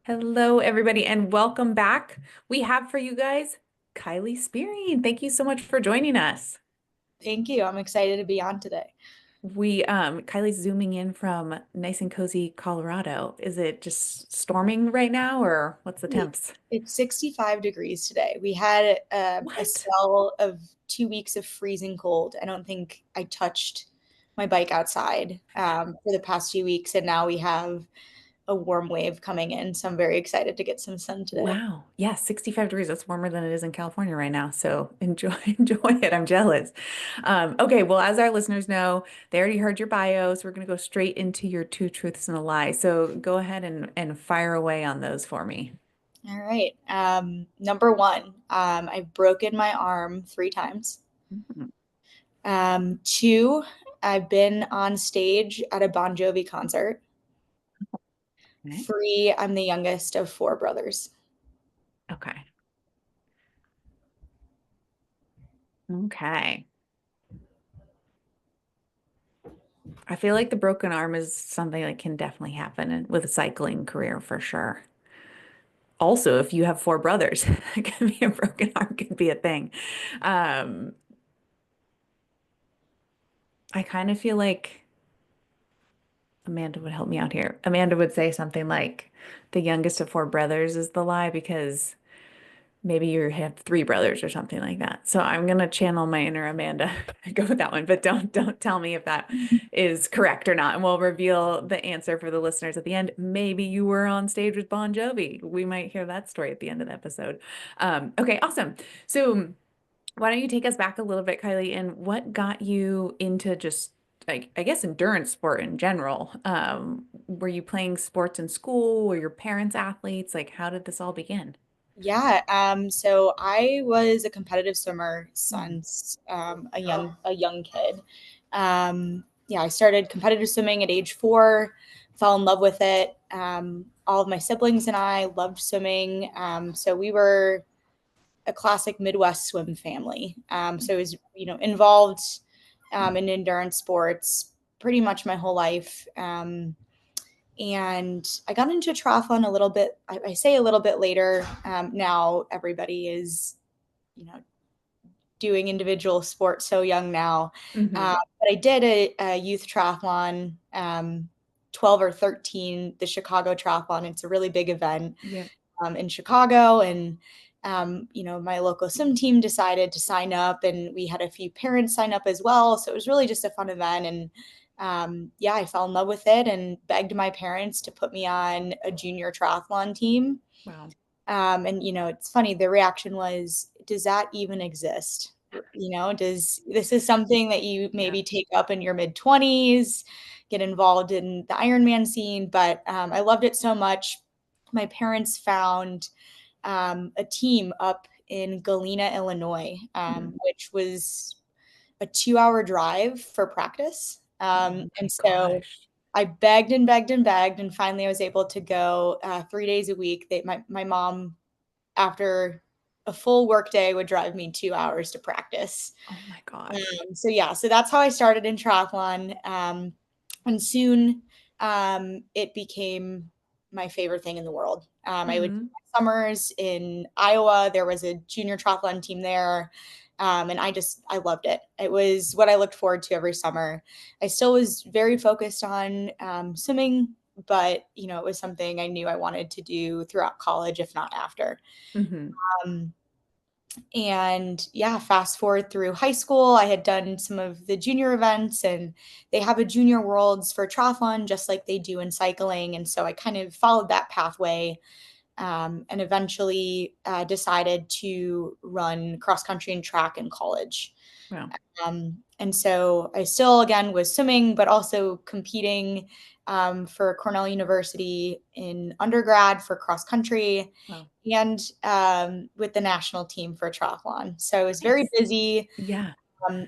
Hello, everybody, and welcome back. We have for you guys Kyleigh Spearing. Thank you so much for joining us. Thank you. I'm excited to be on today. Kylie's zooming in from nice and cozy Colorado. Is it just storming right now, or what's the temps? It's 65 degrees today. We had a What? spell of 2 weeks of freezing cold. I don't think I touched my bike outside for the past few weeks, and now we have a warm wave coming in. So I'm very excited to get some sun today. Wow. Yeah, 65 degrees. That's warmer than it is in California right now. So enjoy, enjoy it. I'm jealous. Okay, well, as our listeners know, they already heard your bio, so we're going to go straight into your two truths and a lie. So go ahead and fire away on those for me. All right. Number one, I've broken my arm 3 times. Mhm. Two, I've been on stage at a Bon Jovi concert. Okay. Three, I'm the youngest of four brothers. Okay. Okay. I feel like the broken arm is something that can definitely happen with a cycling career for sure. Also, if you have four brothers, it can be a broken arm could be a thing. Um, I kind of feel like Amanda would help me out here. Amanda would say something like the youngest of four brothers is the lie because maybe you have three brothers or something like that. So I'm gonna channel my inner Amanda and go with that one, but don't tell me if that is correct or not. And we'll reveal the answer for the listeners at the end. Maybe you were on stage with Bon Jovi. We might hear that story at the end of the episode. Okay, awesome. So why don't you take us back a little bit, Kyleigh, and what got you into just I guess endurance sport in general? Were you playing sports in school? Were your parents athletes? Like, how did this all begin? Yeah, so I was a competitive swimmer Hmm. since a young kid. Yeah, I started competitive swimming at age 4, fell in love with it. All of my siblings and I loved swimming. So we were a classic Midwest swim family. So it was, involved in endurance sports pretty much my whole life. And I got into triathlon a little bit. I say a little bit later. Now everybody is, you know, doing individual sports so young now. Hmm. But I did a youth triathlon, 12 or 13, the Chicago Triathlon. It's a really big event Yeah. in Chicago. And, my local swim team decided to sign up, and we had a few parents sign up as well. So it was really just a fun event. And yeah, I fell in love with it and begged my parents to put me on a junior triathlon team. Wow. And, it's funny, the reaction was, does that even exist? Does this is something that you Yeah. maybe take up in your mid 20s, get involved in the Ironman scene? But I loved it so much. My parents found a team up in Galena, Illinois, Mm. which was a 2-hour drive for practice. Oh And my so gosh. I begged and begged and begged, and finally I was able to go 3 days a week. My mom, after a full work day, would drive me 2 hours to practice. Oh my gosh. So yeah, so that's how I started in triathlon. And soon it became my favorite thing in the world. I would Hmm. summers in Iowa. There was a junior triathlon team there. And I loved it. It was what I looked forward to every summer. I still was very focused on swimming, but it was something I knew I wanted to do throughout college, if not after. Hmm. Um, and yeah, fast forward through high school, I had done some of the junior events, and they have a junior worlds for triathlon, just like they do in cycling. And so I kind of followed that pathway, and eventually decided to run cross country and track in college. Wow. And so I still, again, was swimming, but also competing for Cornell University in undergrad for cross country, Wow. and with the national team for triathlon. So I was very Nice. busy. Yeah.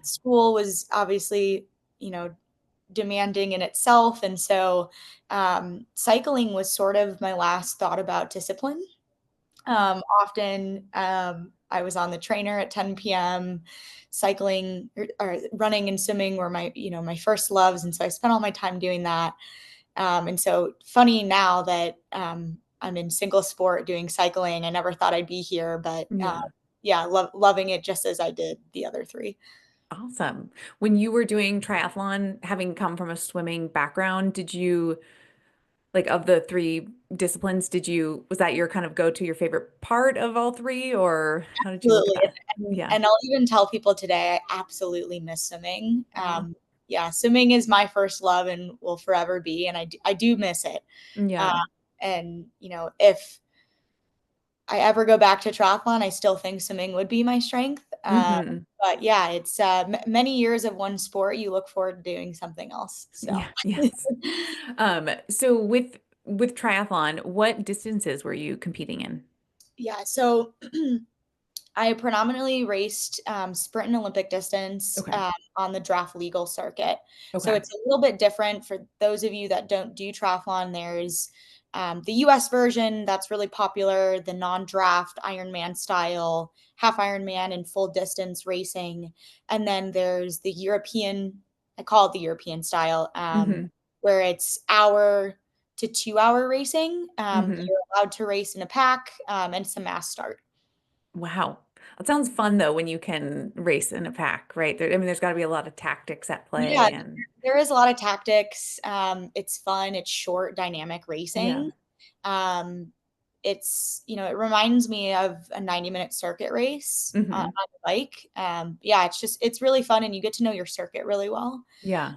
School was obviously, you know, demanding in itself. And so cycling was sort of my last thought about discipline. Often I was on the trainer at 10 p.m. Cycling or running and swimming were my first loves. And so I spent all my time doing that. And so funny now that I'm in single sport doing cycling. I never thought I'd be here, but Yeah. yeah, loving it just as I did the other three. Awesome. When you were doing triathlon, having come from a swimming background, did you like of the three disciplines, was that your kind of go-to, your favorite part of all three, or how did you look at Absolutely. that? Yeah. And I'll even tell people today I absolutely miss swimming. Oh, Yeah, swimming is my first love and will forever be, and I do miss it. Uh, yeah. and if I ever go back to triathlon, I still think swimming would be my strength. Hmm. But yeah, it's many years of one sport. You look forward to doing something else. So Yeah. Yes. So with triathlon, what distances were you competing in? yeah, so I predominantly raced sprint and Olympic distance Okay. on the draft legal circuit. So Okay. it's a little bit different for those of you that don't do triathlon. There's the US version that's really popular, the non draft Ironman style, half Ironman and full distance racing. And then there's the European, I call it the European style, Hmm. where it's hour to 2 hour racing. Hmm. You're allowed to race in a pack and it's a mass start. Wow. It sounds fun though when you can race in a pack, right? I mean, there's got to be a lot of tactics at Yeah, play and there is a lot of tactics. It's fun. It's short, dynamic yeah. racing. Um, it reminds me of a 90-minute circuit race on Hmm. a bike. Yeah, it's really fun and you get to know your circuit really well, Yeah.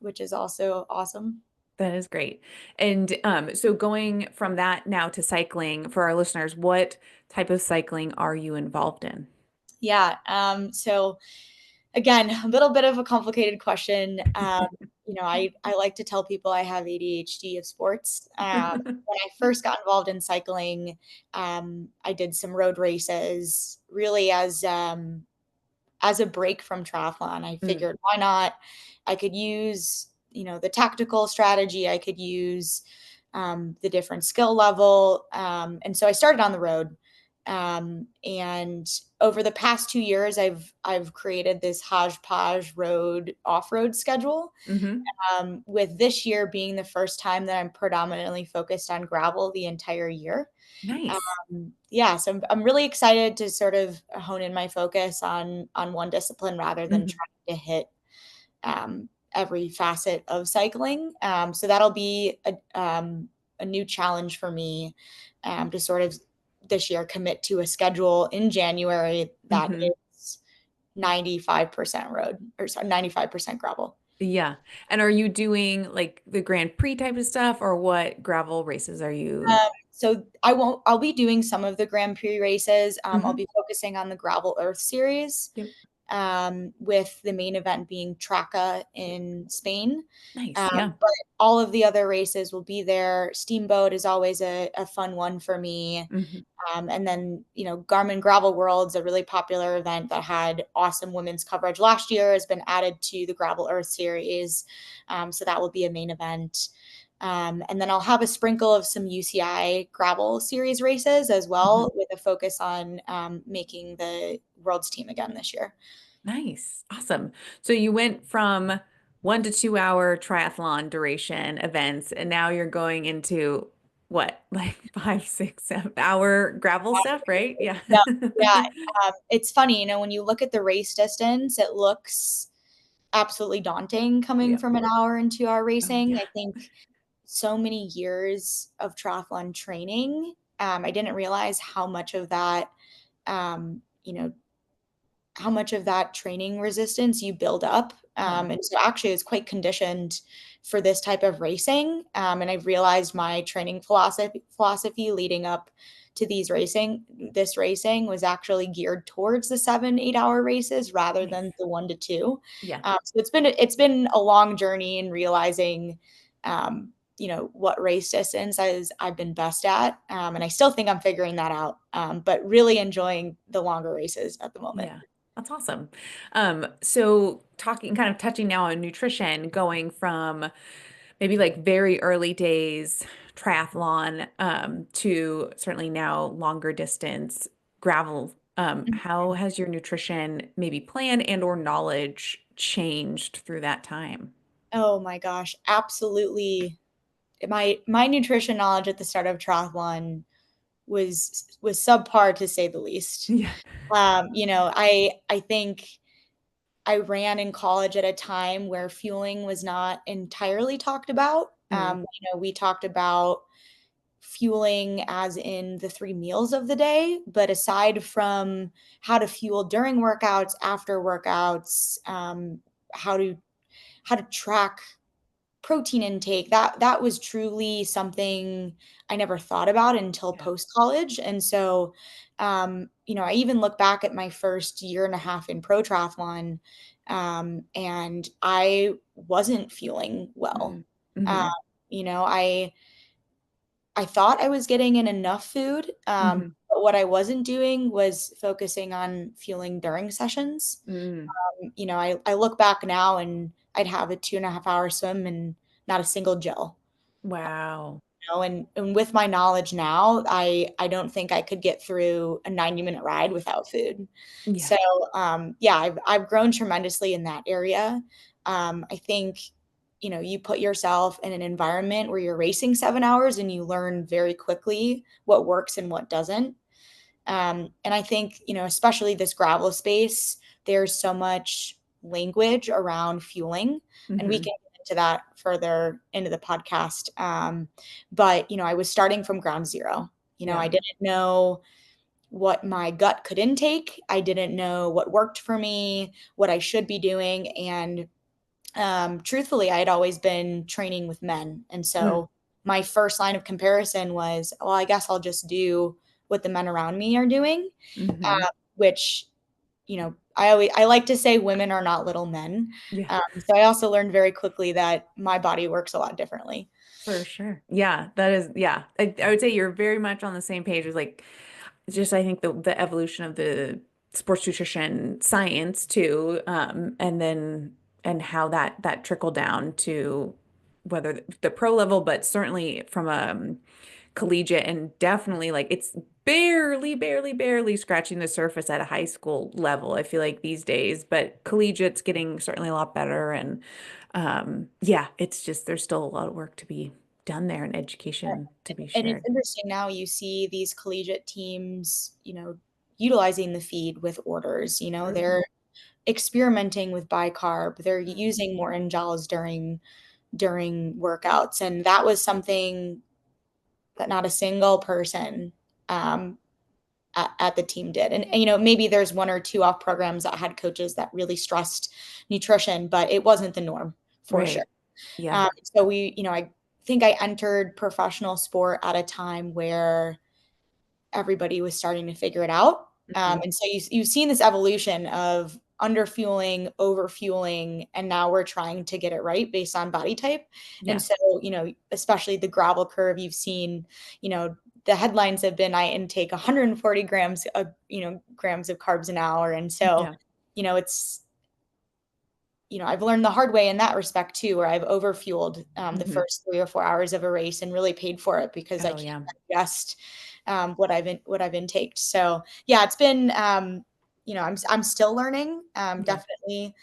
which is also awesome. That is great. And so going from that now to cycling for our listeners, what type of cycling are you involved in? Yeah. So again, a little bit of a complicated question. I like to tell people I have ADHD of sports. When I first got involved in cycling, I did some road races really as a break from triathlon. I Mm, figured why not? I could use, the tactical strategy. I could use the different skill level. And so I started on the road. And over the past 2 years, I've created this hodgepodge road off road schedule. hmm. With this year being the first time that I'm predominantly focused on gravel the entire year. Nice. Yeah, so I'm really excited to sort of hone in my focus on one discipline rather than Hmm. trying to hit every facet of cycling. So that'll be a new challenge for me to sort of this year commit to a schedule in January that Hmm. is 95% road or sorry, 95% gravel. Yeah. And are you doing like the Grand Prix type of stuff or what gravel races are you? So I'll be doing some of the Grand Prix races. I'll Hmm. be focusing on the Gravel Earth series, Yep. with the main event being Traca in Spain. Nice. Yeah. But all of the other races will be there. Steamboat is always a fun one for me. Hmm. And then, Garmin Gravel World's a really popular event that had awesome women's coverage last year, has been added to the Gravel Earth series. So that will be a main event. And then I'll have a sprinkle of some UCI gravel series races as Hmm. well, with a focus on making the world's team again this year. Nice. Awesome. So you went from 1 to 2 hour triathlon duration events, and now you're going into what, like 5, 6, 7 hour gravel stuff, right? Yeah. Yeah, yeah. It's funny, when you look at the race distance, it looks absolutely daunting coming Yeah. from an hour and 2 hour Oh, racing. yeah. I think so many years of triathlon training, I didn't realize um, you know, how much of that training resistance you build up. Yeah. And so actually it's quite conditioned for this type of racing. And I've realized my training philosophy leading up to this racing was actually geared towards the 7, 8 hour races rather Nice. than the 1 to 2. Yeah. So it's been a long journey in realizing, what race distance I've been best at. And I still think I'm figuring that out, but really enjoying the longer races at the moment. Yeah. That's awesome. So kind of touching now on nutrition, going from maybe like very early days triathlon to certainly now longer distance gravel. How has your nutrition maybe plan and or knowledge changed through that time? Oh my gosh, absolutely. my nutrition knowledge at the start of triathlon was subpar, to say the least. Yeah. I think I ran in college at a time where fueling was not entirely talked about. Mm, We talked about fueling as in the 3 meals of the day, but aside from how to fuel during workouts, after workouts, how to how to track protein intake, that was truly something I never thought about until yeah. post college. And so I even look back at my first year and a half in pro triathlon, and I wasn't fueling well. Mm, um, mm-hmm. I thought I was getting in enough food, Mm-hmm. but what I wasn't doing was focusing on fueling during sessions. Mm. I look back now and I'd have a 2.5 hour swim and not a single gel. Wow. And with my knowledge now, I don't think I could get through a 90-minute ride without food. Yeah. So yeah, I've grown tremendously in that area. I think you put yourself in an environment where you're racing 7 hours and you learn very quickly what works and what doesn't. And I think, especially this gravel space, there's so much language around fueling, and we Mm-hmm. can get into that further into the podcast. But, I was starting from ground zero. Yeah. I didn't know what my gut could intake. I didn't know what worked for me, what I should be doing. And truthfully, I had always been training with men. And Mm, so my first line of comparison was, well, I guess I'll just do what the men around me are doing, mm-hmm. which, I like to say women are not little men. Yeah. So I also learned very quickly that my body works a lot differently. For sure. Yeah, that is, yeah. I would say you're very much on the same page as like just I think the evolution of the sports nutrition science too, and then and how that trickled down to whether the pro level, but certainly from collegiate and definitely like it's barely scratching the surface at a high school level. I feel like these days, but collegiate's getting certainly a lot better and yeah, it's just there's still a lot of work to be done there and education to be And it's shared. interesting now you see these collegiate teams, utilizing the feed with orders. Mhm. They're experimenting with bicarb. They're using more ingels during workouts, and that was something that not a single person um, at the team did. And maybe there's one or two off programs that had coaches that really stressed nutrition, but it wasn't the norm for sure. Right. Yeah. So I think I entered professional sport at a time where everybody was starting to figure it out. Mhm. And so you've seen this evolution of under fueling, over fueling, and now we're trying to get it right based on body type. And Yeah. so, especially the gravel curve, you've seen, the headlines have been I intake 140 grams of carbs an hour. And so, Yeah. it's I've learned the hard way in that respect too, where I've overfueled the Hmm. first 3 or 4 hours of a race and really paid for it because I Oh can't yeah. digest what I've intaked. So yeah, it's been I'm still learning. Yeah. Definitely,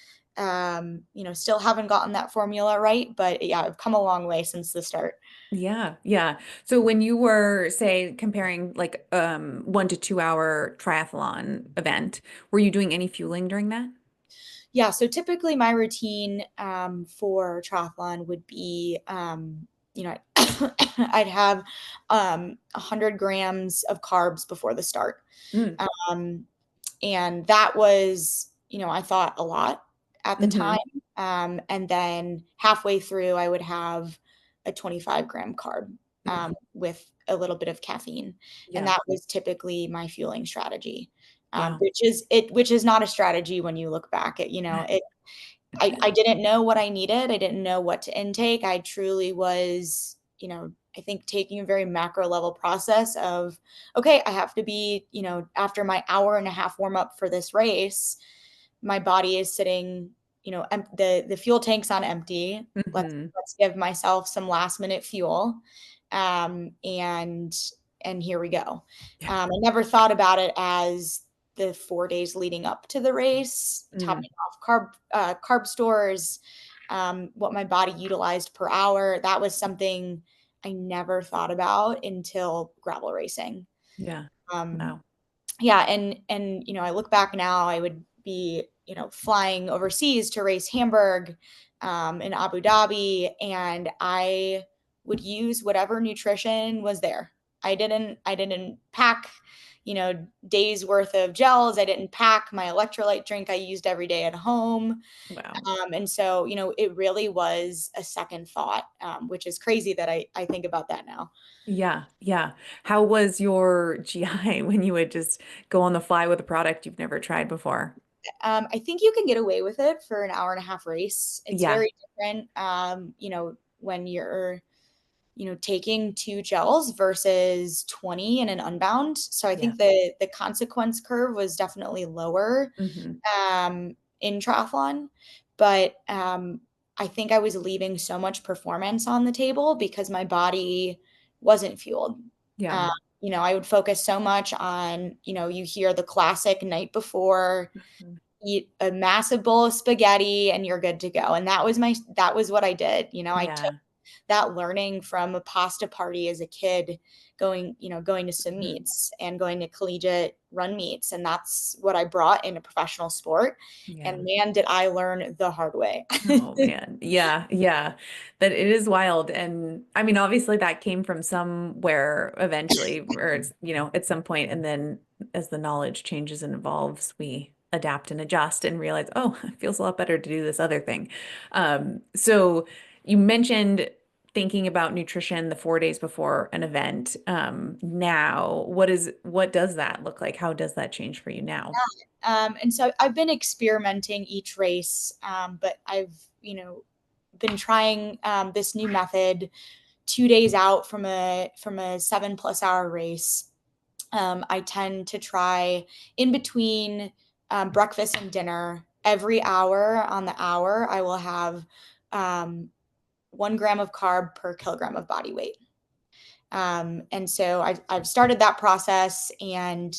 still haven't gotten that formula right, but yeah, I've come a long way since the start. Yeah. Yeah. So when you were, say, comparing like 1 to 2 hour triathlon event, were you doing any fueling during that? Yeah, so typically my routine for triathlon would be, I'd have 100 grams of carbs before the start. Mm. Um, and that was, I thought a lot at the time. Hmm. And then halfway through, I would have a 25-gram carb Mm. with a little bit of caffeine. And Yeah. that was typically my fueling strategy. Yeah. Which is not a strategy when you look back at, it. I didn't know what I needed. I didn't know what to intake. I truly was, I think taking a very macro level process of, okay, I have to be, after my hour and a half warm up for this race, my body is sitting, the fuel tank's on empty. Let's Hmm. let's give myself some last minute fuel. Um, and and here we go. Yeah. I never thought about it as the 4 days leading up to the race, Mm. topping off carb stores, what my body utilized per hour. That was something I never thought about until gravel racing. Yeah. Um, Wow. yeah, and I look back now, I would be, flying overseas to race Hamburg, in Abu Dhabi, and I would use whatever nutrition was there. I didn't pack, days worth of gels. I didn't pack my electrolyte drink I used every day at home. Wow. And so, it really was a second thought, which is crazy that I think about that now. Yeah. Yeah. How was your GI when you would just go on the fly with a product you've never tried before? I think you can get away with it for an hour and a half race. It's Yeah. very different, when you're, taking two gels versus 20 in an Unbound. So I Yeah. think the consequence curve was definitely lower, Hmm. in triathlon, but I think I was leaving so much performance on the table because my body wasn't fueled. Yeah. Um, I would focus so much on, you hear the classic night before, Mhm. eat a massive bowl of spaghetti and you're good to go. And that was what I did. I took Yeah. that learning from a pasta party as a kid, going to some Mhm. meets and going to collegiate run meets. And that's what I brought into professional sport. Yeah. And man, did I learn the hard way. Oh man. Yeah, yeah. But it is wild. And I mean, obviously that came from somewhere eventually, or it's, at some point, and then as the knowledge changes and evolves, we adapt and adjust and realize, oh, it feels a lot better to do this other thing. So you mentioned thinking about nutrition the 4 days before an event. Now, what does that look like? How does that change for you now? And so I've been experimenting each race, but I've, been trying this new method 2 days out from a 7+ hour race. I tend to try in between breakfast and dinner. Every hour on the hour, I will have 1 gram of carb per kilogram of body weight. And so I've started that process, and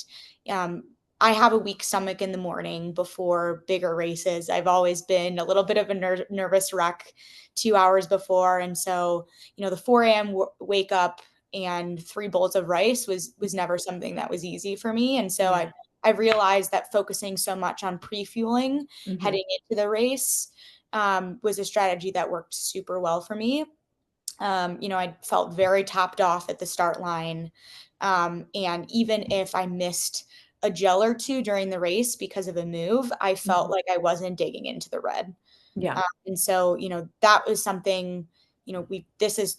um, I have a weak stomach in the morning before bigger races. I've always been a little bit of a nervous wreck 2 hours before. And so, the 4 a.m. Wake up and 3 bowls of rice was never something that was easy for me. And so Yeah. I realized that focusing so much on pre-fueling Hmm. heading into the race was a strategy that worked super well for me. I felt very topped off at the start line. And even if I missed a gel or two during the race because of a move, I felt Hmm. like I wasn't digging into the red. Yeah. And so, that was something, this is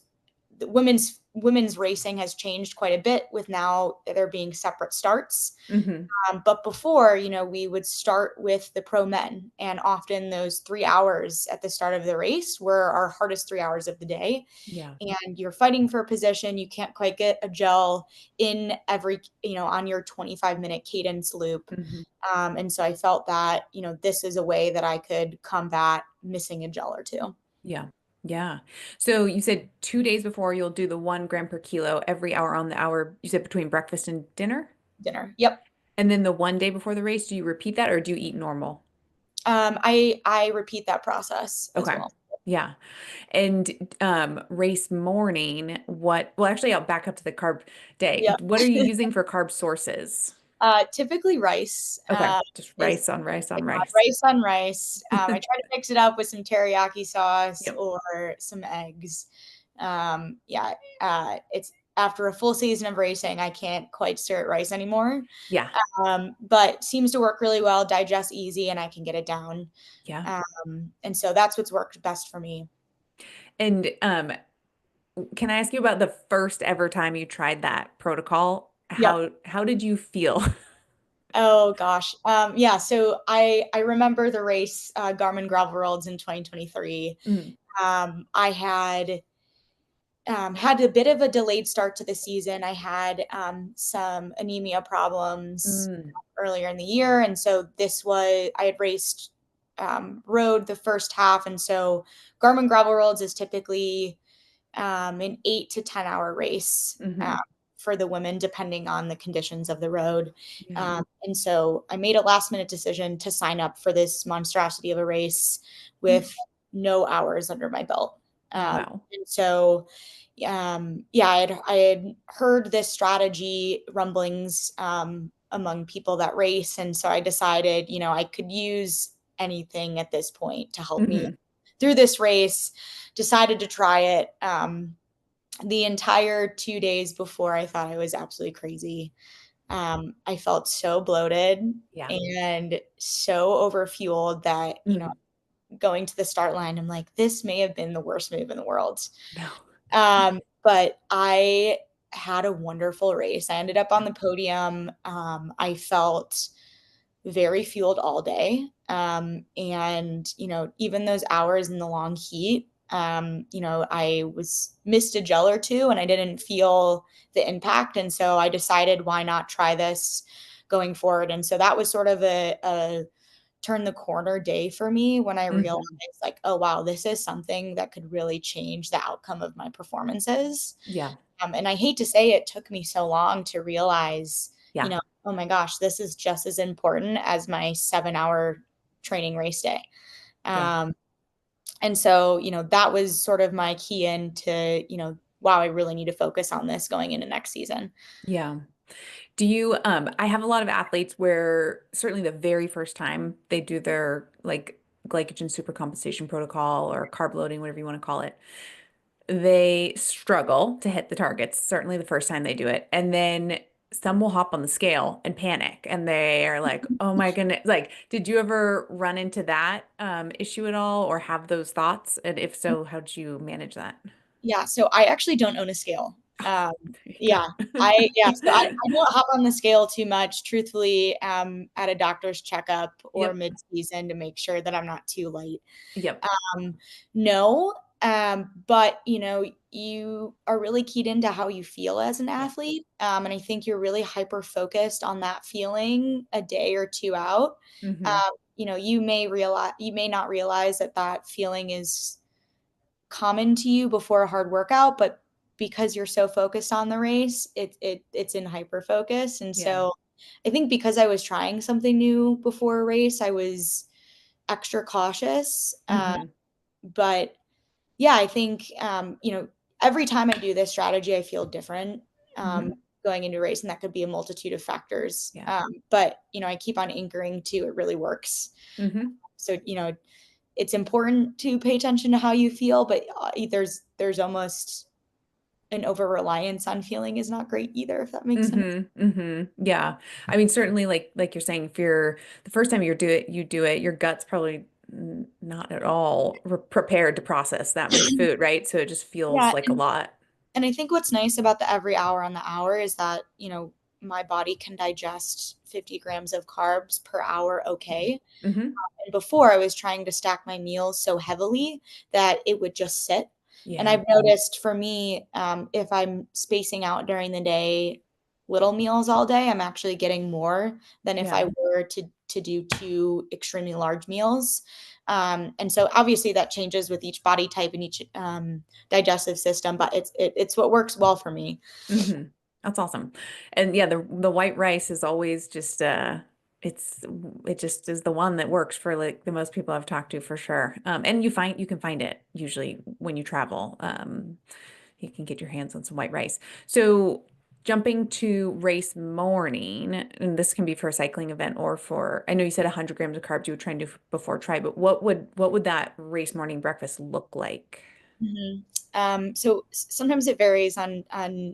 the women's racing has changed quite a bit with now there being separate starts. Hmm. But before, we would start with the pro men, and often those 3 hours at the start of the race were our hardest 3 hours of the day. Yeah. And you're fighting for a position. You can't quite get a gel in every, on your 25-minute cadence loop. Hmm. And so I felt that, this is a way that I could combat missing a gel or two. Yeah. Yeah. So you said 2 days before you'll do the 1 gram per kilo every hour on the hour. You said between breakfast and dinner? Dinner. Yep. And then the one day before the race, do you repeat that or do you eat normal? I repeat that process as Okay. well. Yeah. And race morning, well, actually, I'll back up to the carb day. Yeah. What are you using for carb sources? Typically rice Okay. Just is rice on rice on like rice. rice on rice. I try to mix it up with some teriyaki sauce Yep. or some eggs. Yeah, it's after a full season of racing, I can't quite stare at rice anymore. Yeah. But seems to work really well, digests easy, and I can get it down. Yeah. And so that's what's worked best for me. And can I ask you about the first ever time you tried that protocol? Yep. How did you feel? Oh gosh. Yeah. So I remember the race, Garmin Gravel Worlds in 2023. Mm, I had a bit of a delayed start to the season. I had some anemia problems mm, earlier in the year. And so I had raced road the first half. And so Garmin Gravel Roads is typically an 8 to 10 hour race hmm. for the women, depending on the conditions of the road. Yeah. And so I made a last minute decision to sign up for this monstrosity of a race Mm, with no hours under my belt. Oh, wow. And so, yeah, I had heard this strategy rumblings among people that race. And so I decided, I could use anything at this point to help me Hmm. through this race, decided to try it. The entire 2 days before, I thought I was absolutely crazy. I felt so bloated Yeah. and so overfueled that, Mm. going to the start line, I'm like, this may have been the worst move in the world. No. But I had a wonderful race. I ended up on the podium. I felt very fueled all day. And, even those hours in the long heat, I was missed a gel or two and I didn't feel the impact. And so I decided, why not try this going forward? And so that was sort of a turn the corner day for me when I realized, Hmm. like, oh wow, this is something that could really change the outcome of my performances. Yeah. And I hate to say it took me so long to realize, Yeah. oh my gosh, this is just as important as my 7 hour training race day. Yeah. Um, and so, that was sort of my key into, wow, I really need to focus on this going into next season. Yeah. Do you, I have a lot of athletes where certainly the very first time they do their like glycogen supercompensation protocol or carb loading, whatever you want to call it, they struggle to hit the targets, certainly the first time they do it. And then some will hop on the scale and panic and they are like, oh my goodness. Like, did you ever run into that issue at all or have those thoughts? And if so, how did you manage that? Yeah, so I actually don't own a scale. Um, There yeah, so I don't hop on the scale too much, truthfully, at a doctor's checkup or Yep. mid-season to make sure that I'm not too light. Yep. Um, no, but you are really keyed into how you feel as an Yeah. athlete, and I think you're really hyper focused on that feeling a day or two out. Hmm. You may not realize that that feeling is common to you before a hard workout, but because you're so focused on the race, it's in hyper focus. And Yeah. so I think because I was trying something new before a race, I was extra cautious. Hmm. But yeah, I think every time I do this strategy, I feel different Hmm. going into a race, and that could be a multitude of factors. Yeah. But I keep on anchoring to it really works. Hmm. So it's important to pay attention to how you feel, but there's almost an over reliance on feeling is not great either, if that makes sense. Yeah. I mean, certainly like you're saying, if you're the first time you do it, your gut's probably not at all prepared to process that much food, right? So it just feels Yeah, like a lot. and I think what's nice about the every hour on the hour is that my body can digest 50 grams of carbs per hour. Okay. Hmm. And before, I was trying to stack my meals so heavily that it would just sit. And Yeah. I've noticed, for me, if I'm spacing out during the day, little meals all day, I'm actually getting more than if I Yeah. were to do two extremely large meals. And so obviously that changes with each body type and each digestive system, but it's what works well for me. Hmm. That's awesome. And yeah, the white rice is always just it's it just is the one that works for like the most people I've talked to for sure. And you can find it usually when you travel. You can get your hands on some white rice. So jumping to race morning, and this can be for a cycling event or for, I know you said 100 grams of carbs you were trying to do before try, but what would that race morning breakfast look like? Mhm. So sometimes it varies on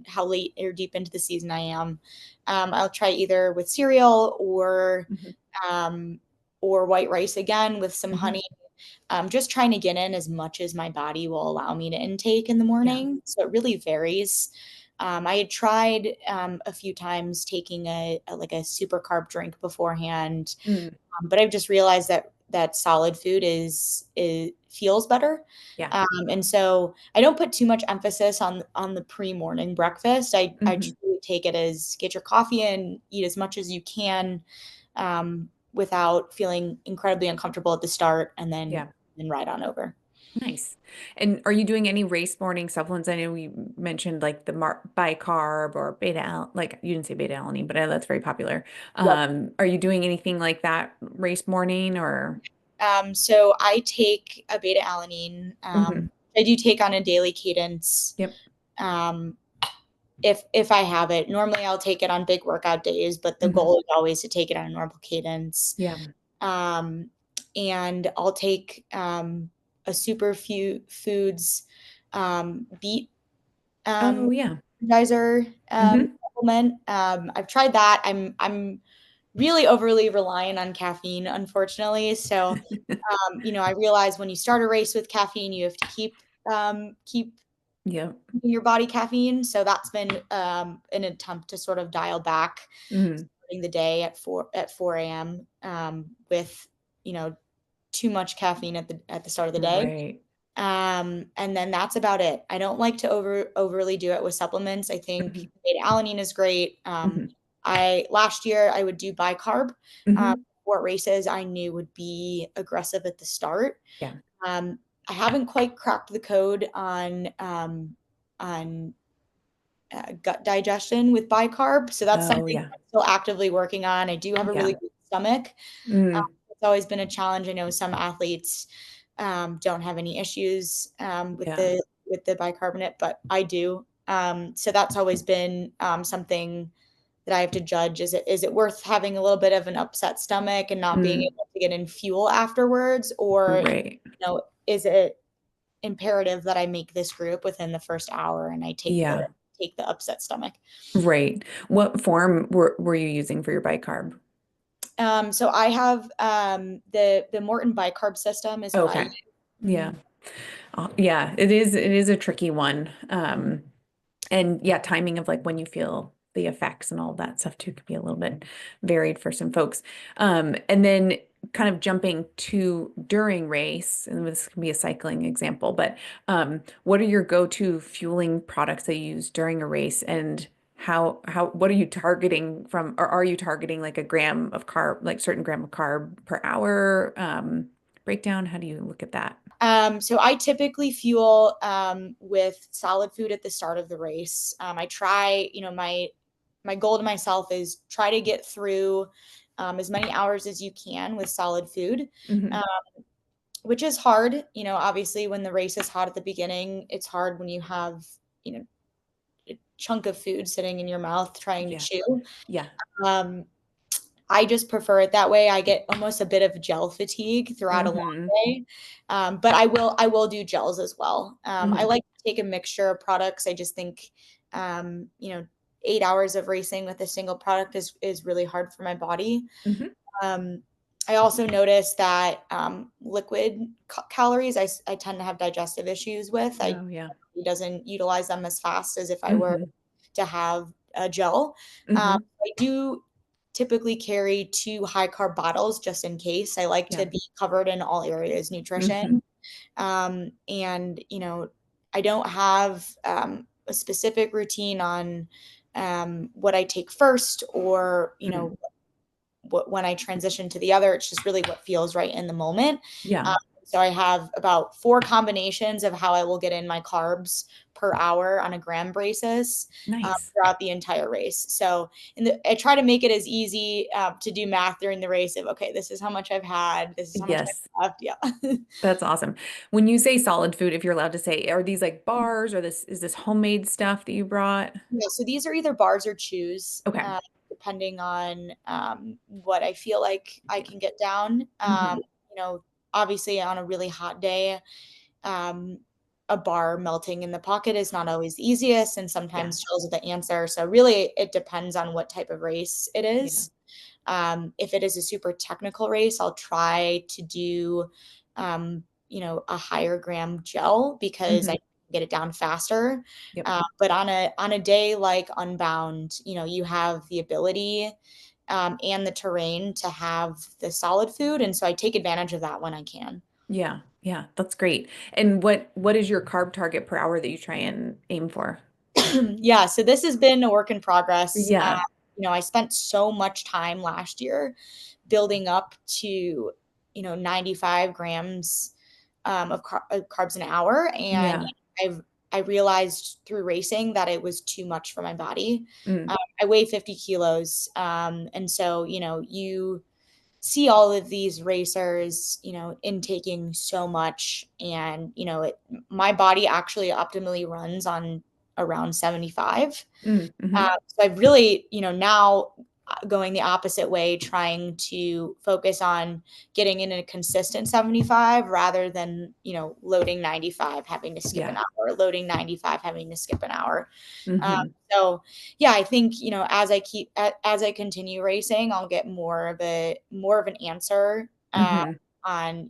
how late or deep into the season I am. I'll try either with cereal Hmm. um, or white rice again with some Hmm. honey. Just trying to get in as much as my body will allow me to intake in the Yeah. morning. So it really varies. I had tried a few times taking like a super carb drink beforehand, Mm. but I've just realized that solid food is feels better. Yeah. And so I don't put too much emphasis on the pre-morning breakfast. I Hmm. truly take it as get your coffee in, eat as much as you can, without feeling incredibly uncomfortable at the start, and Yeah. then ride on over. Nice. And are you doing any race morning supplements? I know you mentioned like the mar bicarb or beta al like you didn't say beta alanine, but I know that's very popular. Yep. Are you doing anything like that race morning or? So I take a beta alanine. Mhm. I do take on a daily cadence. Yep. Um, if I have it, normally I'll take it on big workout days, but the Hmm. goal is always to take it on a normal cadence. Yeah. Um, and I'll take a super few foods beet Oh, yeah. geyser Hmm. supplement. I've tried that. I'm really overly reliant on caffeine, unfortunately. So, I realize when you start a race with caffeine, you have to keep Yep. your body caffeine. So that's been an attempt to sort of dial back Hmm. starting the day at 4 a.m. With too much caffeine at the start of the day. Right. And then that's about it. I don't like to overly do it with supplements. I think Hmm. beta alanine is great. Hmm. I last year I would do bicarb Hmm. for races I knew would be aggressive at the start. Yeah. Um, I haven't quite cracked the code on gut digestion with bicarb, so that's Oh, something yeah. I'm still actively working on. I do have a really Yeah. good stomach. Mm. It's always been a challenge. I know some athletes don't have any issues Yeah. with the bicarbonate, but I do. So that's always been something that I have to judge. Is it worth having a little bit of an upset stomach and not being Mm. able to get in fuel afterwards, or Right. is it imperative that I make this group within the first hour and I Yeah. take the upset stomach? Right. What form were you using for your bicarb? So I have the Morton bicarb system is what I Okay. use. Yeah. Mhm. Yeah, it is a tricky one. And yeah, timing of like when you feel the effects and all that stuff too could be a little bit varied for some folks. And then kind of jumping to during race, and this can be a cycling example, but what are your go-to fueling products that you use during a race, and what are you targeting from, or are you targeting like a gram of carb, like certain gram of carb per hour breakdown? How do you look at that? So I typically fuel with solid food at the start of the race. I try, my goal to myself is try to get through as many hours as you can with solid food, Hmm. um, which is hard. Obviously, when the race is hot at the beginning, it's hard when you have, you know, a chunk of food sitting in your mouth trying to Yeah. chew. Yeah. Um, I just prefer it that way. I get almost a bit of gel fatigue throughout a long Hmm. day. But I will do gels as well. I Hmm. like to take a mixture of products. I just think, um, you know, 8 hours of racing with a single product is really hard for my body. Hmm. Um, I also noticed that liquid calories I tend to have digestive issues with. Oh, yeah. It doesn't utilize them as fast as if I were Hmm. to have a gel. Hmm. I do typically carry two high carb bottles just in case. I like to Yeah. be covered in all areas Hmm. nutrition. And, I don't have a specific routine on what I take first or, Mm. when I transition to the other. It's just really what feels right in the moment. Yeah. Um, so I have about four combinations of how I will get in my carbs per hour on a gram basis Nice. throughout the entire race. So I try to make it as easy to do math during the race of, okay, this is how much I've had. This is how much Yes. I've left. Yeah. That's awesome. When you say solid food, if you're allowed to say, are these like bars, or this homemade stuff that you brought? Yeah, so these are either bars or chews, Okay. depending on what I feel like I can get down. Hmm. You know, Obviously, on a really hot day, um, a bar melting in the pocket is not always the easiest, and Yeah. sometimes chills are the answer. So, really, it depends on what type of race it Yeah. is. If it is a super technical race, I'll try to do, a higher gram gel because I Hmm. can get it down faster. Yep. But on a day like Unbound, you have the ability and the terrain to have the solid food, and so I take advantage of that when I can. Yeah. Yeah. That's great. And what is your carb target per hour that you try and aim for? Yeah, so this has been a work in progress. Yeah. I spent so much time last year building up to 95 grams of carbs an hour, and Yeah. I realized through racing that it was too much for my body. Mm. I weigh 50 kilos, and so see all of these racers, intaking so much. And, my body actually optimally runs on around 75. Mm-hmm. So I've really, now going the opposite way, trying to focus on getting in a consistent 75 rather than, loading 95, having to skip an Yeah. hour, loading 95, having to skip an hour. Um, Mm-hmm. so yeah, I think, as I continue racing, I'll get more of an answer, Mm-hmm. on,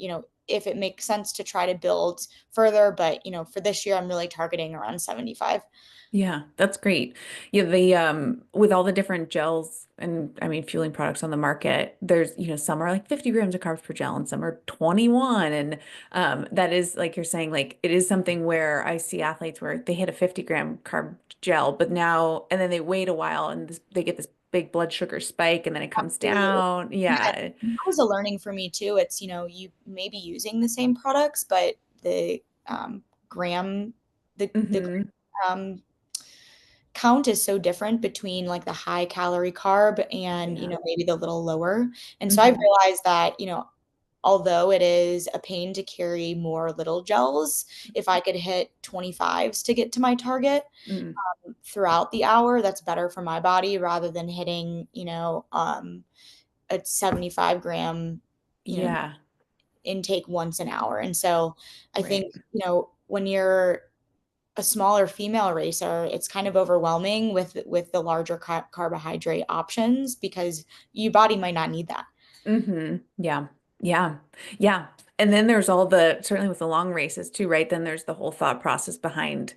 if it makes sense to try to build further. But, for this year, I'm really targeting around 75. Yeah, that's great. Yeah, the with all the different gels and I mean fueling products on the market, there's, some are like 50 grams of carbs per gel and some are 21. And that is like you're saying, like it is something where I see athletes where they hit a 50-gram carb gel, but now and then they wait a while and they get this big blood sugar spike and then it comes Absolutely. down. Yeah, Yeah. that was a learning for me too. It's, you may be using the same products, but the gram, the Hmm. um, count is so different between like the high calorie carb and, Yeah. maybe the little lower. And so I've Hmm. realized that, although it is a pain to carry more little gels, if I could hit 25s to get to my target Mm. throughout the hour, that's better for my body rather than hitting, a 75-gram, you know, Yeah. intake once an hour. And so I Right. think, when you're a smaller female racer, it's kind of overwhelming with the larger carbohydrate options because your body might not need that. Yeah. Yeah. Yeah. And then there's all the, certainly with the long races too, right? Then there's the whole thought process behind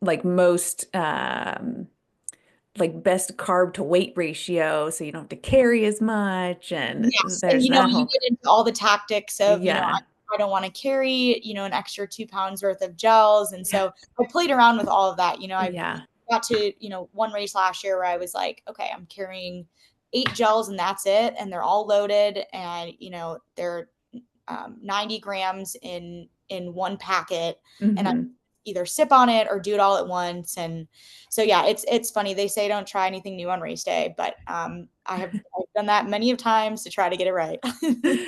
like most, like best carb to weight ratio. So you don't have to carry as much. And Yes, and there's that you whole, get into all the tactics of, yeah. I don't want to carry, an extra 2 pounds worth of gels. And Yeah. so I played around with all of that. I Yeah. got to, one race last year where I was like, okay, I'm carrying 8 gels and that's it. And they're all loaded and, they're 90 grams in one packet. And I Hmm. either sip on it or do it all at once. And so, yeah, it's funny. They say don't try anything new on race day, but I've done that many of times to try to get it right.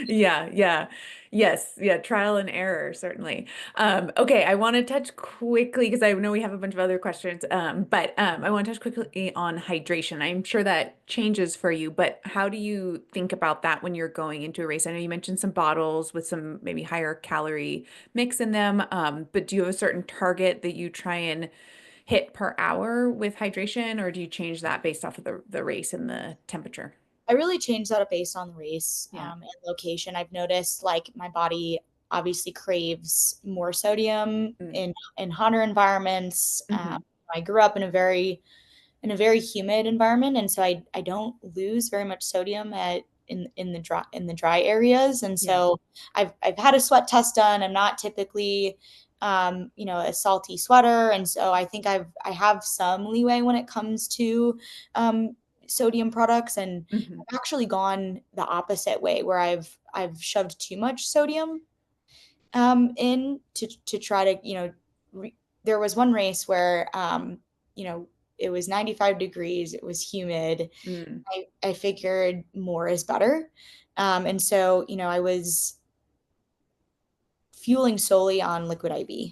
Yeah, yeah. Yes, yeah, trial and error, certainly. Okay, I want to touch quickly because I know we have a bunch of other questions. But I want to touch quickly on hydration. I'm sure that changes for you, but how do you think about that when you're going into a race? I know you mentioned some bottles with some maybe higher calorie mix in them, but do you have a certain target that you try and hit per hour with hydration, or do you change that based off of the race and the temperature? I really changed that up based on the race, Yeah. and location. I've noticed like my body obviously craves more sodium Mm. in hotter environments. Hmm. I grew up in a very humid environment, and so I don't lose very much sodium in the dry areas. And Yeah. so I've had a sweat test done. I'm not typically a salty sweater, and so I think I have some leeway when it comes to um, sodium products. And Hmm. I've actually gone the opposite way where I've shoved too much sodium in to try to, there was one race where, it was 95 degrees, it was humid. Mm. I figured more is better. And so, I was fueling solely on liquid IV.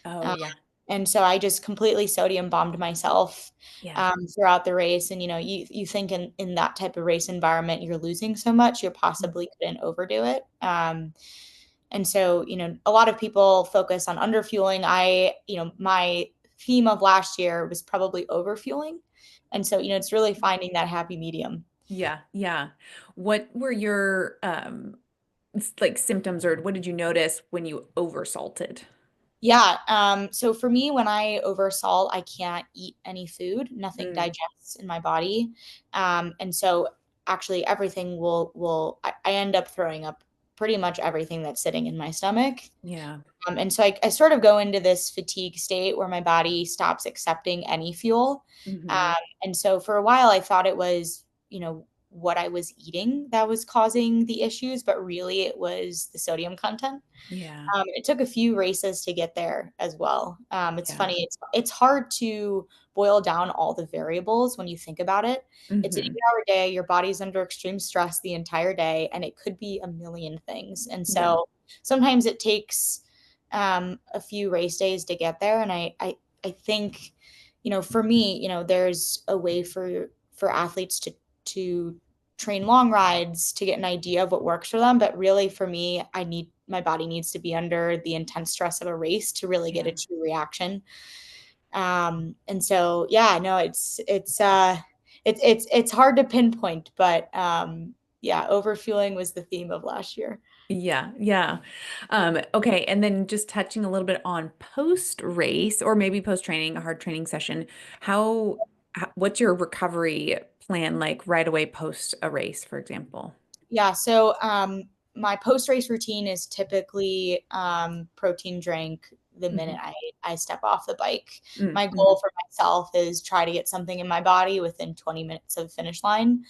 Oh, Uh, yeah. and so I just completely sodium bombed myself Yeah. throughout the race. And, you think in that type of race environment, you're losing so much, you Mm. possibly couldn't overdo it. And so, a lot of people focus on underfueling. My theme of last year was probably overfueling. And so, it's really finding that happy medium. Yeah, yeah. What were your like symptoms or what did you notice when you oversalted? Yeah. So for me, when I oversalt, I can't eat any food. Nothing Mm. digests in my body. And so actually everything I end up throwing up pretty much everything that's sitting in my stomach. Yeah. And so I sort of go into this fatigue state where my body stops accepting any fuel. Um, Hmm. and so for a while, I thought it was, what I was eating that was causing the issues, but really it was the sodium content. Yeah. It took a few races to get there as well. It's Yeah. funny. It's hard to boil down all the variables when you think about it. It's an Hmm. 8-hour day. Your body's under extreme stress the entire day, and it could be a million things. And Yeah. so sometimes it takes a few race days to get there. And I think, for me, there's a way for athletes to train long rides to get an idea of what works for them. But really, for me, my body needs to be under the intense stress of a race to really get a Yeah. true reaction. And so, yeah, no, it's hard to pinpoint, but yeah, overfueling was the theme of last year. Yeah, yeah. Okay, and then just touching a little bit on post race or maybe post training, a hard training session. What's your recovery plan like right away post a race, for example? Yeah, so my post race routine is typically protein drink the minute Hmm. I step off the bike. My Mm-hmm. goal for myself is try to get something in my body within 20 minutes of the finish line.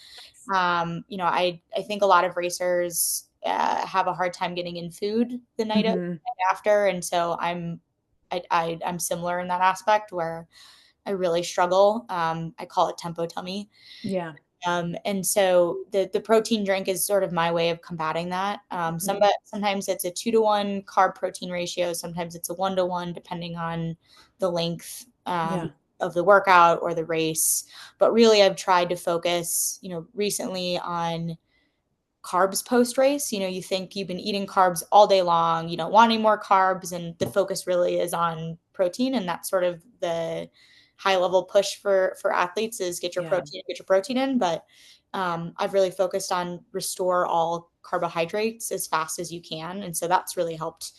I think a lot of racers have a hard time getting in food the night Hmm. after, and so I'm similar in that aspect where I really struggle. I call it tempo tummy. Yeah. And so the protein drink is sort of my way of combating that. Hmm. Sometimes it's a 2-to-1 carb protein ratio. Sometimes it's a 1-to-1, depending on the length Yeah. of the workout or the race. But really, I've tried to focus, recently on carbs post race. You think you've been eating carbs all day long, you don't want any more carbs, and the focus really is on protein. And that's sort of the high level push for athletes is Yeah. get your protein in. But I've really focused on restore all carbohydrates as fast as you can, and so that's really helped.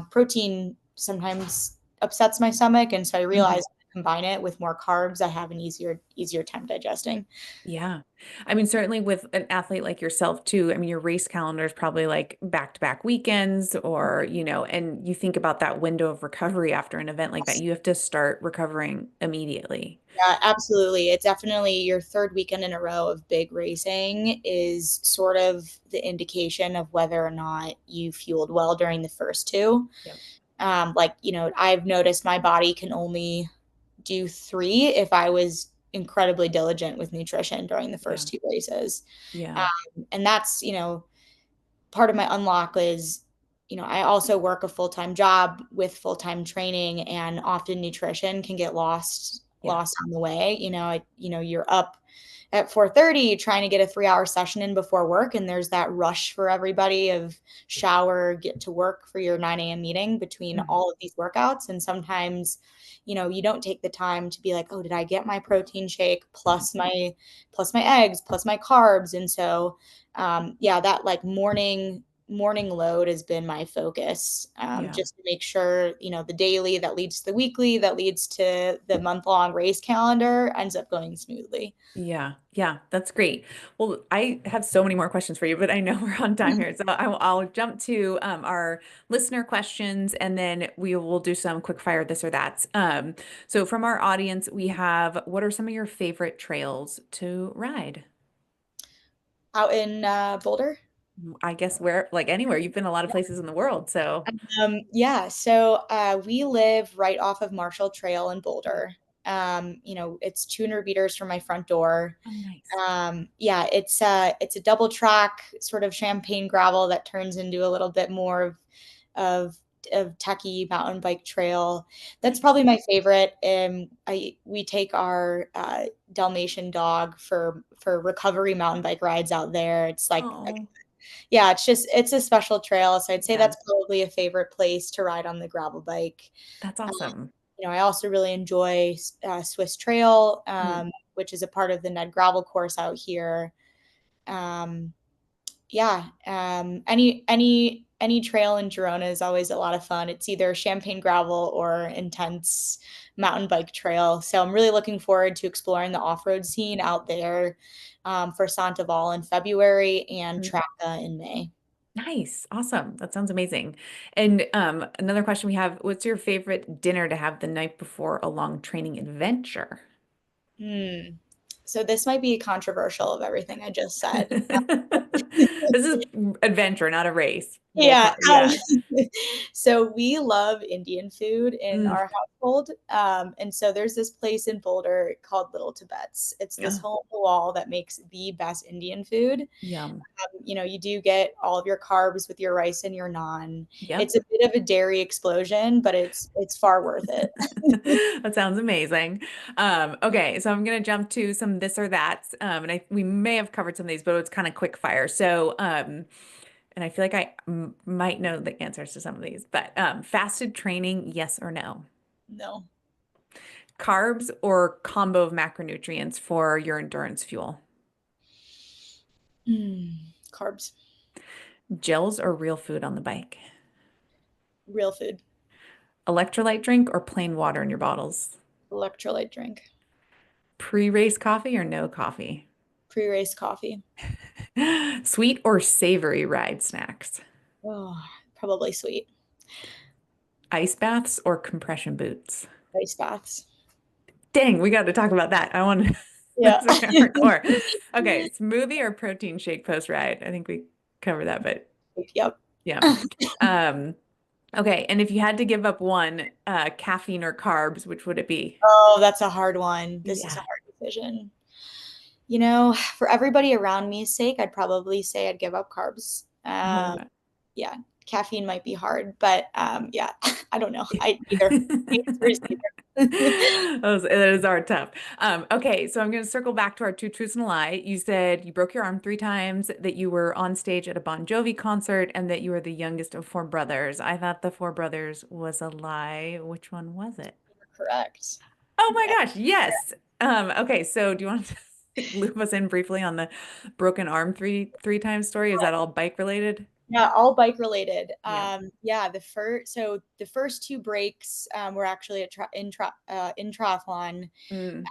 Protein sometimes upsets my stomach, and so I Hmm. realized combine it with more carbs, I have an easier time digesting. Yeah. I mean, certainly with an athlete like yourself too, I mean, your race calendar is probably like back-to-back weekends or, and you think about that window of recovery after an event like that, you have to start recovering immediately. Yeah, absolutely. It's definitely your third weekend in a row of big racing is sort of the indication of whether or not you fueled well during the first two. Yep. I've noticed my body can only do three if I was incredibly diligent with nutrition during the Yeah. first two races. Yeah. And that's, part of my unlock is, I also work a full-time job with full-time training, and often nutrition can get Yeah. lost on the way. You're up at 4:30 trying to get a 3-hour session in before work, and there's that rush for everybody of shower, get to work for your 9 a.m. meeting between Mhm. all of these workouts. And sometimes, you don't take the time to be like, oh, did I get my protein shake plus my eggs plus my carbs? And so yeah, that like morning load has been my focus, Yeah. just to make sure, the daily that leads to the weekly that leads to the month-long race calendar ends up going smoothly. Yeah. Yeah. That's great. Well, I have so many more questions for you, but I know we're on time here. So I'll jump to our listener questions and then we will do some quick fire this or that. So from our audience, we have what are some of your favorite trails to ride? Out in Boulder. I guess where, like anywhere, you've been a lot of places in the world. So, Yeah, so we live right off of Marshall Trail in Boulder. It's 200 meters from my front door. oh, nice. Yeah, it's a double track sort of champagne gravel that turns into a little bit more of of techie mountain bike trail. That's Nice. probably my favorite. We take our Dalmatian dog for recovery mountain bike rides out there. It's like, Oh, yeah, it's a special trail. So I'd say yeah. that's probably a favorite place to ride on the gravel bike. That's Um, awesome. I also really enjoy Swiss Trail, Mm, which is a part of the Ned Gravel course out here. Um, yeah, any trail in Girona is always a lot of fun. It's either champagne gravel or intense mountain bike trail. So I'm really looking forward to exploring the off-road scene out there, for Santoval in February and mm. Tracka in May. Nice. Awesome. That sounds amazing. And another question we have, what's your favorite dinner to have the night before a long training adventure? Hmm. So this might be controversial of everything I just said. This is adventure, not a race. Yeah. Yeah. So we love Indian food in Mm. our household. And so there's this place in Boulder called Little Tibet's. It's this Ugh, hole in the wall that makes the best Indian food. yum. You do get all of your carbs with your rice and your naan. Yep. It's a bit of a dairy explosion, but it's far worth it. That sounds amazing. Okay, so I'm gonna jump to some this or that. And we may have covered some of these, but it's kind of quick fire. So, and I feel like I might know the answers to some of these, but fasted training, yes or no? No. Carbs or combo of macronutrients for your endurance fuel? Carbs, Gels or real food on the bike? real food, Electrolyte drink or plain water in your bottles? electrolyte drink, Pre-race coffee or no coffee? pre-race coffee. Sweet or savory ride snacks? Oh, probably sweet. Ice baths or compression boots? Ice baths. Dang, we got to talk about that. I want to, Yeah. that's very hardcore. Okay, smoothie or protein shake post ride? I think we covered that, but Yep. yeah. Um, okay, and if you had to give up one, caffeine or carbs, which would it be? Oh, that's a hard one. This is a Yeah. hard decision. For everybody around me's sake, I'd probably say I'd give up carbs. Oh my Yeah, caffeine might be hard, but yeah, I don't know. God. I either. The answer is either. That is our tough. Okay, so I'm going to circle back to our two truths and a lie. You said you broke your arm 3 times, that you were on stage at a Bon Jovi concert, and that you were the youngest of four brothers. I thought the four brothers was a lie. Which one was it? Correct. Oh my Yeah. gosh, yes. Okay, so do you want to loop us in briefly on the broken arm three times story? Is that all bike related? Yeah, all bike related. Yeah. Yeah, the first two breaks were actually in triathlon. Mm.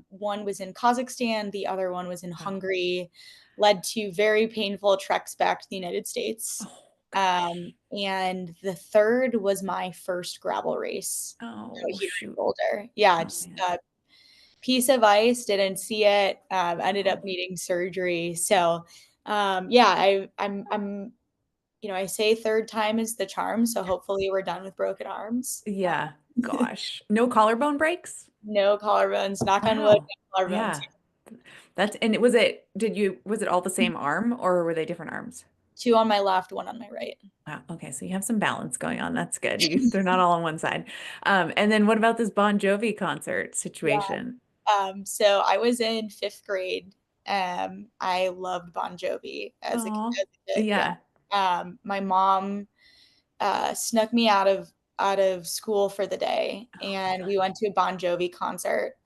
One was in Kazakhstan, the other one was in Hungary, led to very painful treks back to the United States. Oh gosh. And the third was my first gravel race Oh here in shoot. Boulder. Yeah, Oh just man. a piece of ice, didn't see it, ended up Oh. needing surgery. So, yeah, I say third time is the charm. So hopefully we're done with broken arms. Yeah. Gosh. No collarbone breaks? No collarbones, knock on wood, Wow. no collarbones. Yeah. Was it all the same arm or were they different arms? Two on my left, one on my right. Wow. Okay. So you have some balance going on. That's good. They're not all on one side. And then what about this Bon Jovi concert Yeah. situation? So I was in fifth grade. I loved Bon Jovi Oh, as a kid. Yeah. yeah. My mom snuck me out of school for the day, Oh my and God. we went to a Bon Jovi concert.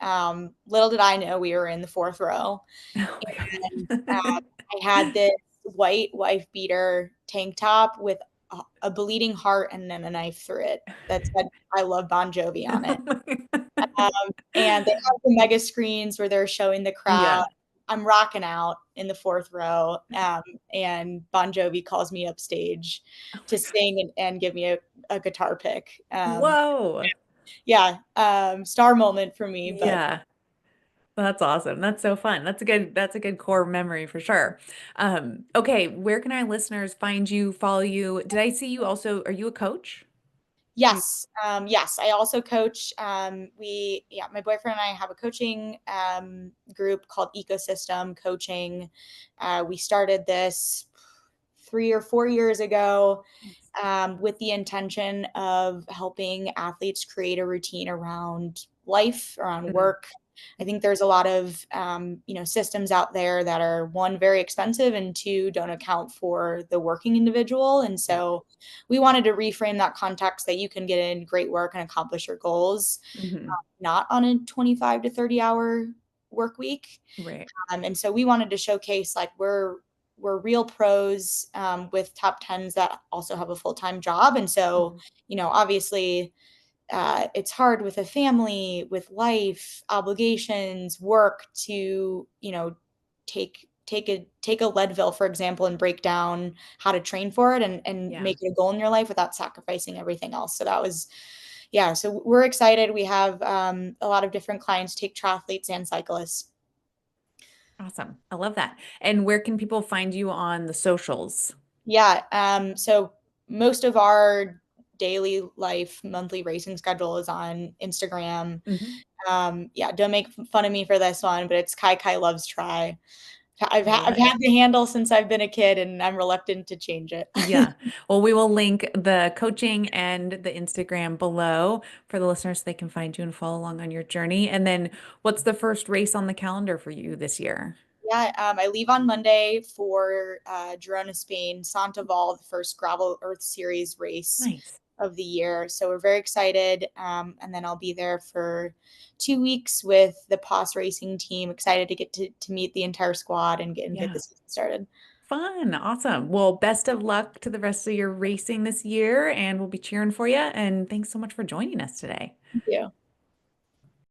Little did I know we were in the fourth row, Oh my and God. I had this white wife beater tank top with a bleeding heart and then a knife through it that said "I love Bon Jovi" on Oh it. my God. And they have the mega screens where they're showing the crowd. Yeah. I'm rocking out in the fourth row, and Bon Jovi calls me upstage Oh to my gosh. sing and give me a guitar pick. Whoa. Yeah, star moment for me. But Yeah. That's awesome. That's so fun. That's a good core memory for sure. Okay, where can our listeners find you, follow you? Did I see you also, are you a coach? Do you, yes, I also coach. My boyfriend and I have a coaching group called Ecosystem Coaching. We started this 3 or 4 years ago with the intention of helping athletes create a routine around life, around mm, work. I think there's a lot of systems out there that are one very expensive and two don't account for the working individual. And yeah. so we wanted to reframe that context that you can get in great work and accomplish your goals, Hmm. not on a 25 to 30-hour work week. Right. And so we wanted to showcase like we're real pros with top tens that also have a full time job. And so, Mhm. obviously, it's hard with a family, with life obligations, work to take a Leadville, for example, and break down how to train for it and Yeah. make it a goal in your life without sacrificing everything else. So that was, yeah. So we're excited. We have a lot of different clients take triathletes and cyclists. Awesome. I love that. And where can people find you on the socials? Yeah. So most of our daily life, monthly racing schedule is on Instagram. Mhm. Yeah, don't make fun of me for this one, but it's Kai Loves Try. I've Love it. had the handle since I've been a kid, and I'm reluctant to change it. Yeah. Well, we will link the coaching and the Instagram below for the listeners so they can find you and follow along on your journey. And then what's the first race on the calendar for you this year? Yeah, I leave on Monday for Girona, Spain, Santoval, the first Gravel Earth Series race Nice. of the year. So we're very excited. And then I'll be there for 2 weeks with the POS racing team. Excited to get to meet the entire squad and get Yeah. the season started. Fun. Awesome. Well, best of luck to the rest of your racing this year, and we'll be cheering for you. And thanks so much for joining us today. Thank you.